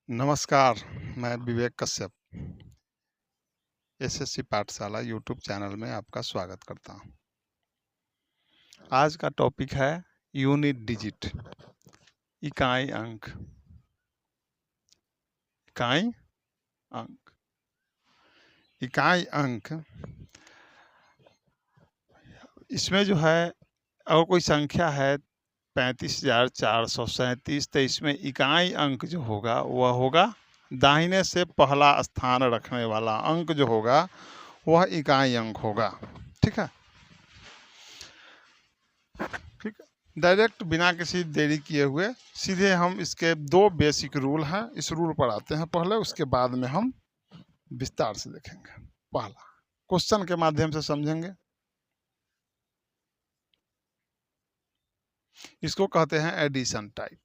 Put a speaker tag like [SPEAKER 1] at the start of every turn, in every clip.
[SPEAKER 1] नमस्कार, मैं विवेक कश्यप एसएससी पाठशाला यूट्यूब चैनल में आपका स्वागत करता हूं। आज का टॉपिक है यूनिट डिजिट, इकाई अंक। इकाई अंक इकाई अंक इसमें जो है, अगर कोई संख्या है 35,437, तो इसमें इकाई अंक जो होगा वह होगा दाहिने से पहला स्थान रखने वाला अंक जो होगा वह इकाई अंक होगा। ठीक है, ठीक है। डायरेक्ट बिना किसी देरी किए हुए सीधे हम इसके दो बेसिक रूल हैं, इस रूल पर आते हैं पहले, उसके बाद में हम विस्तार से देखेंगे। पहला, क्वेश्चन के माध्यम से समझेंगे। इसको कहते हैं एडिशन टाइप।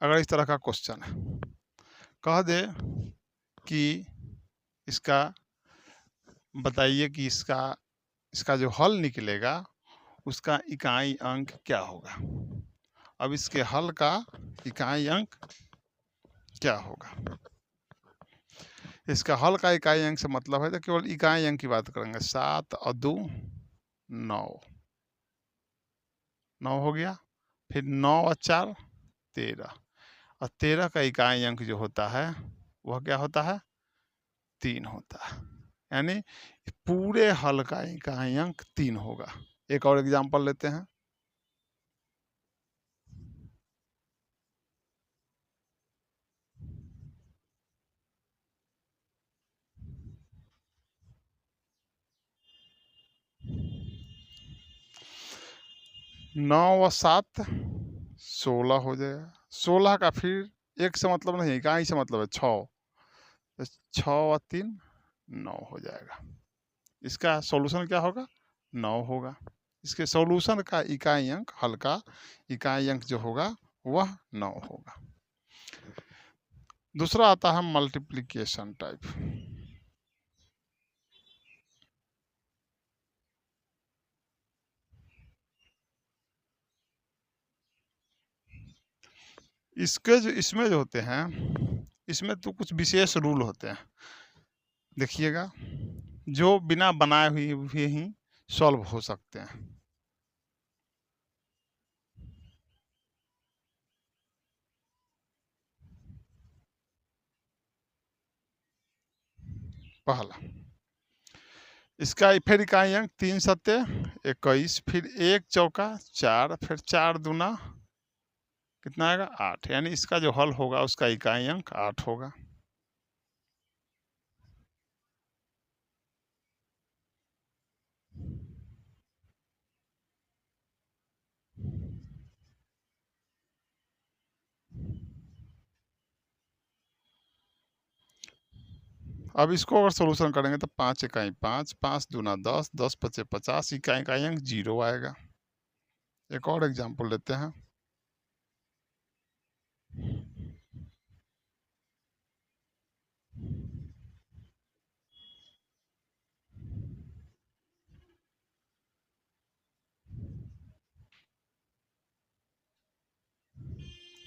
[SPEAKER 1] अगर इस तरह का क्वेश्चन है, कह दे कि इसका बताइए कि इसका इसका जो हल निकलेगा उसका इकाई अंक क्या होगा। अब इसके हल का इकाई अंक क्या होगा। इसका हल का इकाई अंक से मतलब है तो केवल इकाई अंक की बात करेंगे। 7 और 2 9, 9 हो गया। फिर 9 और 4 13, और 13 का इकाई अंक जो होता है वह क्या होता है, 3 होता है। यानी पूरे हल का इकाई अंक 3 होगा। एक और एग्जांपल लेते हैं। नौ और 7 16 हो जाएगा। 16 का फिर एक से मतलब नहीं, इकाई से मतलब है 6, तो 6 और 3 9 हो जाएगा। इसका सॉल्यूशन क्या होगा, 9 होगा। इसके सॉल्यूशन का इकाई अंक, हल का इकाई अंक जो होगा वह 9 होगा। दूसरा आता है मल्टीप्लिकेशन टाइप। इसमें जो होते हैं, इसमें तो कुछ विशेष रूल होते हैं। देखिएगा, जो बिना बनाए हुए ही सॉल्व हो सकते हैं। पहला, इसका फिर इकाई अंक 3 सत्ते 21, फिर 1 चौका 4, फिर 4 दूना कितना आएगा 8। यानी इसका जो हल होगा उसका इकाई अंक 8 होगा। अब इसको अगर सोल्यूशन करेंगे तो 5 इकाई 5, 5 दूना 10, 10 पचे 50, इकाई अंक 0 आएगा। एक और एग्जाम्पल लेते हैं।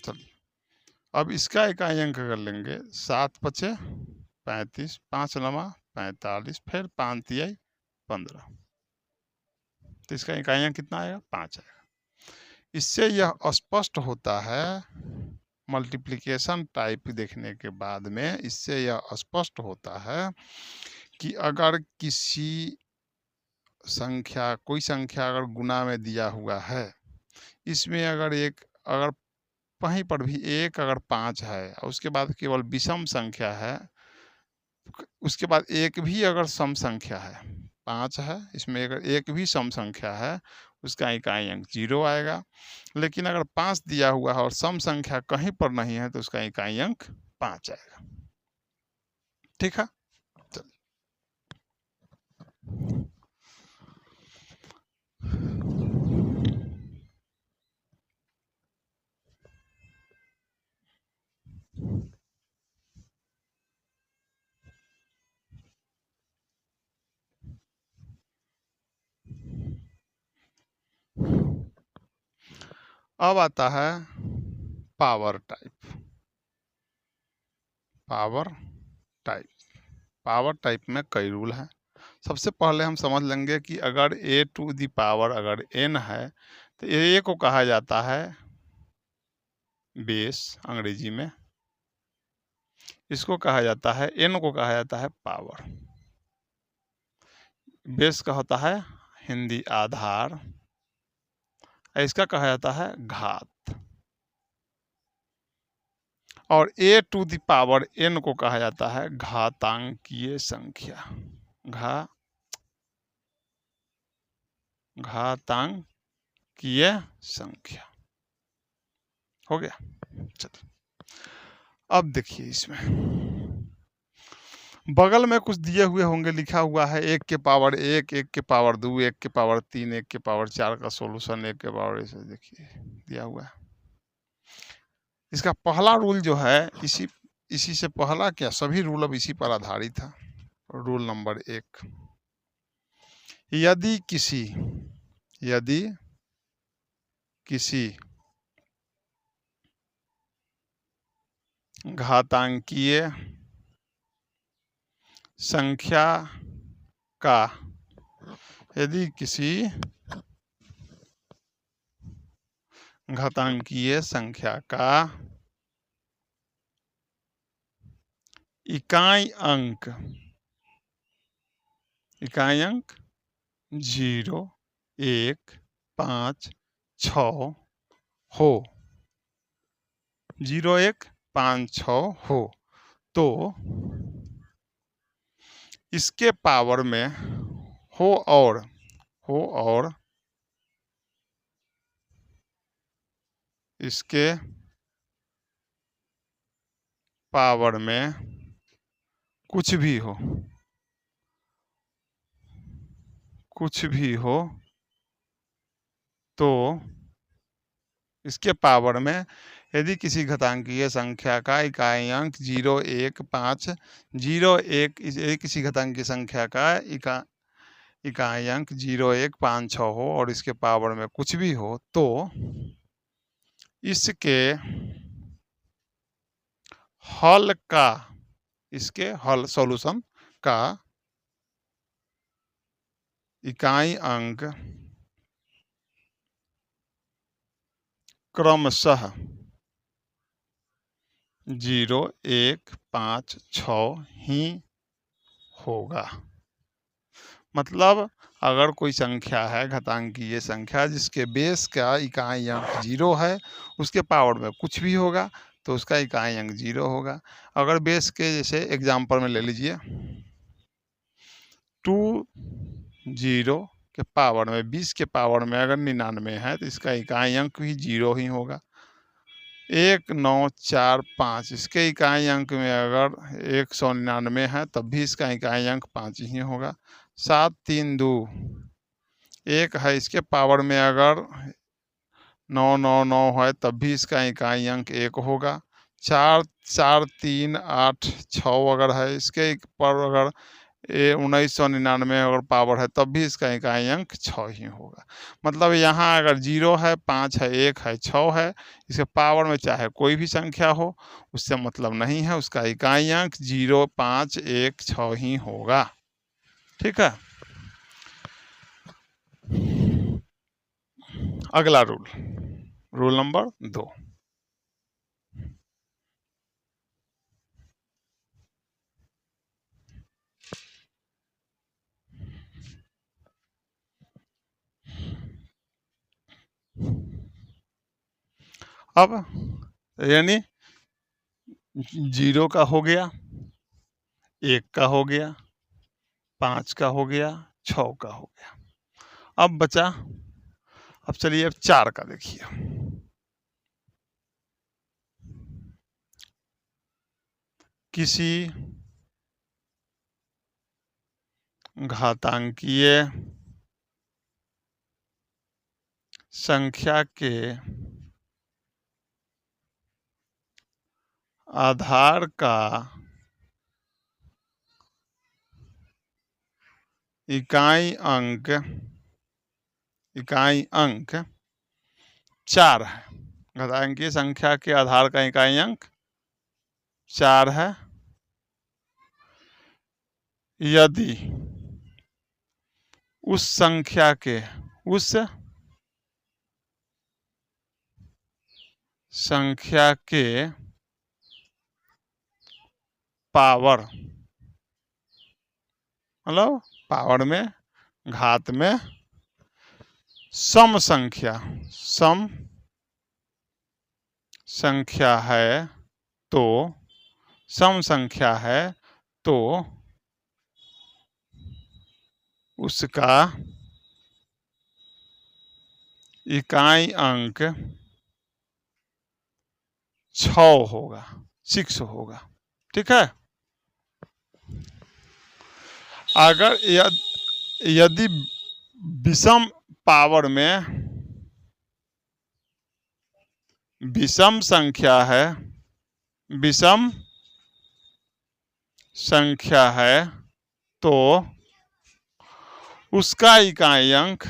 [SPEAKER 1] चलिए, अब इसका इकाई अंक कर लेंगे। 7 पचे 35, 5 नमा 45, फिर 5 तिहाई 15, तो इसका इकाई अंक कितना आएगा, 5 आएगा। इससे यह स्पष्ट होता है, मल्टीप्लिकेशन टाइप देखने के बाद में इससे यह स्पष्ट होता है कि अगर कोई संख्या अगर गुना में दिया हुआ है, इसमें अगर कहीं पर भी एक अगर 5 है और उसके बाद केवल विषम संख्या है, उसके बाद एक भी अगर सम संख्या है, 5 है, इसमें अगर एक भी सम संख्या है, उसका इकाई अंक 0 आएगा। लेकिन अगर 5 दिया हुआ है और सम संख्या कहीं पर नहीं है तो उसका इकाई अंक 5 आएगा। ठीक है, चलिए। अब आता है power type. Power type, power type में कई रूल हैं। सबसे पहले हम समझ लेंगे कि अगर a टू दी पावर अगर n है तो a को कहा जाता है बेस अंग्रेजी में, इसको कहा जाता है, n को कहा जाता है पावर। बेस का होता है हिंदी आधार, इसका कहा जाता है घात। और a to the power n को कहा जाता है घातांकीय संख्या। घातांकीय संख्या। हो गया। चलिए अब देखिए, इसमें बगल में कुछ दिए हुए होंगे, लिखा हुआ है 1 के पावर 1, 1 के पावर 2, 1 के पावर 3, 1 के पावर 4 का सॉल्यूशन 1 के पावर, ऐसे देखिए दिया हुआ है। इसका पहला रूल जो है, इसी से पहला क्या, सभी रूल अब इसी पर आधारित है। रूल नंबर 1, यदि किसी घातांकीय संख्या का, यदि किसी घातांकीय संख्या का इकाई अंक 0, 1, 5, 6 हो, 0, 1, 5, 6 हो, तो इसके पावर में हो और इसके पावर में कुछ भी हो तो इसके पावर में यदि किसी घातांकीय संख्या का इकाई अंक 0, 1, 5, 0, 1, किसी घातांकीय संख्या का इकाई अंक 0, 1, 5, 6 हो और इसके पावर में कुछ भी हो, तो इसके हल सॉल्यूशन का इकाई अंक क्रमशः 0, 1, 5, 6 ही होगा। मतलब अगर कोई संख्या है घातांकीय संख्या जिसके बेस का इकाई अंक 0 है, उसके पावर में कुछ भी होगा तो उसका इकाई अंक 0 होगा। अगर बेस के, जैसे एग्जांपल में ले लीजिए 2 0 के पावर में, 20 के पावर में अगर 99 है तो इसका इकाई अंक भी 0 ही होगा। 1, 9, 4, 5 इसके इकाई अंक में अगर 199 है तब भी इसका इकाई अंक 5 ही होगा। 7, 3, 2 1 है, इसके पावर में अगर 999 है तब भी इसका इकाई अंक 1 होगा। 4, 4, 3, 8, 6 अगर है, इसके पर अगर 1999 अगर पावर है तब भी इसका इकाई अंक 6 ही होगा। मतलब यहाँ अगर 0 है, 5 है, 1 है, 6 है, इसके पावर में चाहे कोई भी संख्या हो उससे मतलब नहीं है, उसका इकाई अंक 0, 5, 1, 6 ही होगा। ठीक है। अगला रूल नंबर 2, अब यानी 0 का हो गया, 1 का हो गया, 5 का हो गया, 6 का हो गया। अब बचा, अब चलिए अब 4 का देखिए। किसी घातांकीय संख्या के आधार का इकाई अंक 4 है। घातांकीय संख्या के आधार का इकाई अंक 4 है। यदि उस संख्या के पावर, मतलब पावर में, घात में सम संख्या है तो उसका इकाई अंक 6 होगा, 6 होगा। ठीक है। अगर यदि विषम पावर में विषम संख्या है तो उसका इकाई अंक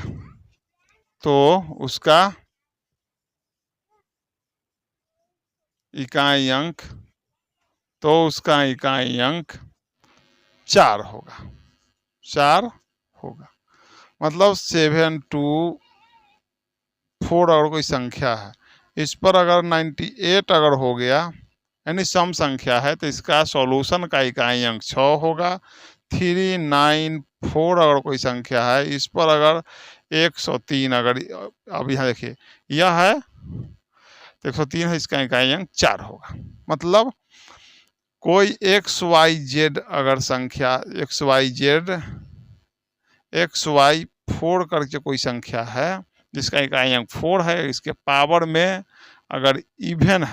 [SPEAKER 1] उसका इकाई अंक 4 होगा। 4 होगा। मतलब 7 2 4 अगर कोई संख्या है, इस पर अगर 98 अगर हो गया, यानी सम संख्या है, तो इसका सॉल्यूशन का इकाई अंक 6 होगा। 3 9 4 अगर कोई संख्या है, इस पर अगर 103 अगर, अब यहाँ देखिए यह है 103 है, इसका इकाई अंक 4 होगा। मतलब कोई XYZ अगर संख्या XY4 करके कोई संख्या है जिसका इकाई अंक 4 है, इसके पावर में अगर इवन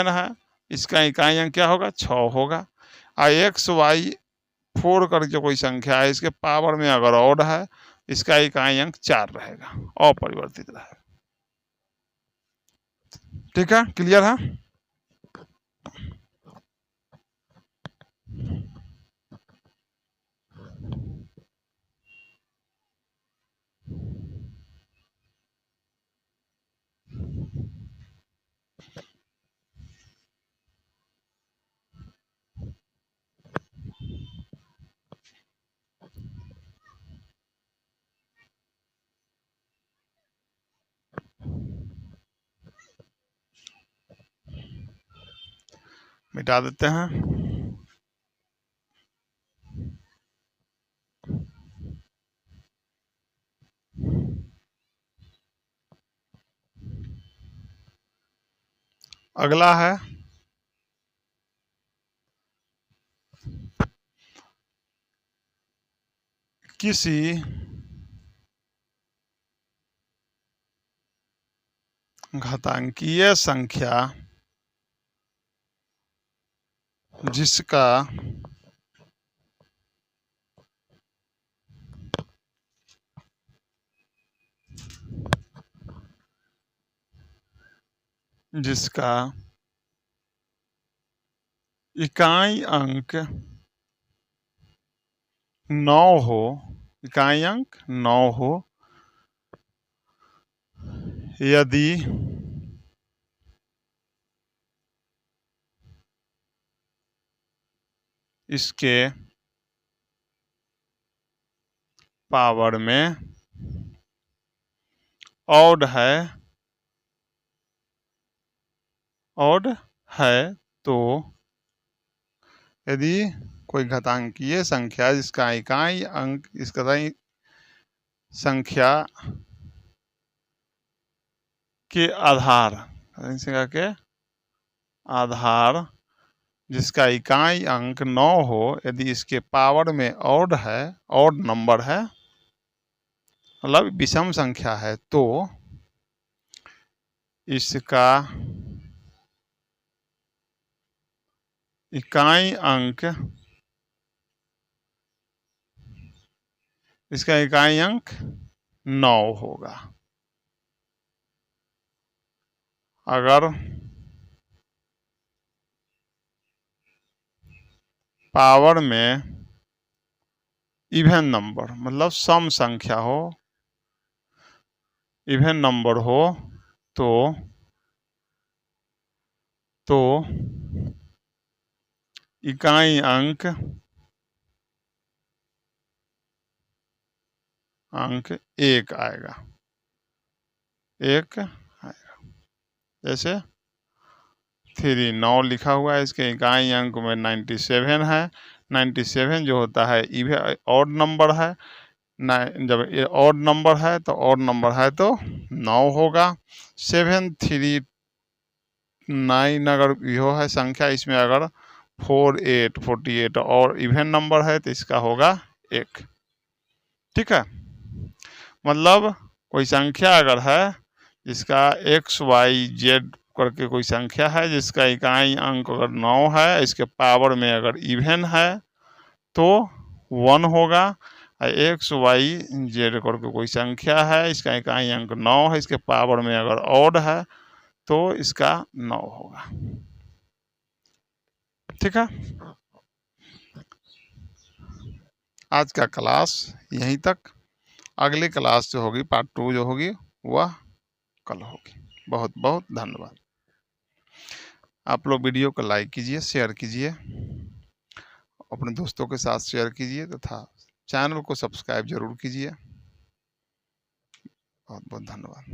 [SPEAKER 1] है, इसका इकाई अंक क्या होगा? 6 होगा। और XY4 करके कोई संख्या है, इसके पावर में अगर ऑड है, इसका इकाई अंक 4 रहेगा, अपरिवर्तित रहेगा। ठीक है, क्लियर है? मिटा देते हैं। अगला है किसी घातांकीय संख्या जिसका इकाई अंक 9 हो, यदि इसके पावर में ऑड है तो, यदि कोई घातांकीय संख्या जिसका इकाई अंक संख्या के आधार जिसका इकाई अंक 9 हो, यदि इसके पावर में ऑड नंबर है, मतलब विषम संख्या है, तो इसका इकाई अंक 9 होगा। अगर पावर में इवन नंबर, मतलब सम संख्या हो, इवन नंबर हो, तो इकाई अंक एक आएगा, एक आएगा। जैसे 9 लिखा हुआ है, इसके इकाई अंक में 97 है। 97 जो होता है इवन ऑड नंबर है, जब ये ऑड नंबर है तो ऑड नंबर है तो 9 होगा। 739 अगर यो है संख्या, इसमें अगर 48 और इवन नंबर है तो इसका होगा 1। ठीक है, मतलब कोई संख्या अगर है जिसका XYZ करके कोई संख्या है जिसका इकाई अंक अगर 9 है, इसके पावर में अगर इवन है तो 1 होगा। XYZ करके कोई संख्या है, इसका इकाई अंक 9 है, इसके पावर में अगर ऑड है तो इसका 9 होगा। ठीक है, आज का क्लास यहीं तक। अगली क्लास जो होगी पार्ट 2 जो होगी वह कल होगी। बहुत बहुत धन्यवाद। आप लोग वीडियो को लाइक कीजिए, शेयर कीजिए, अपने दोस्तों के साथ शेयर कीजिए तथा चैनल को सब्सक्राइब जरूर कीजिए। बहुत बहुत धन्यवाद।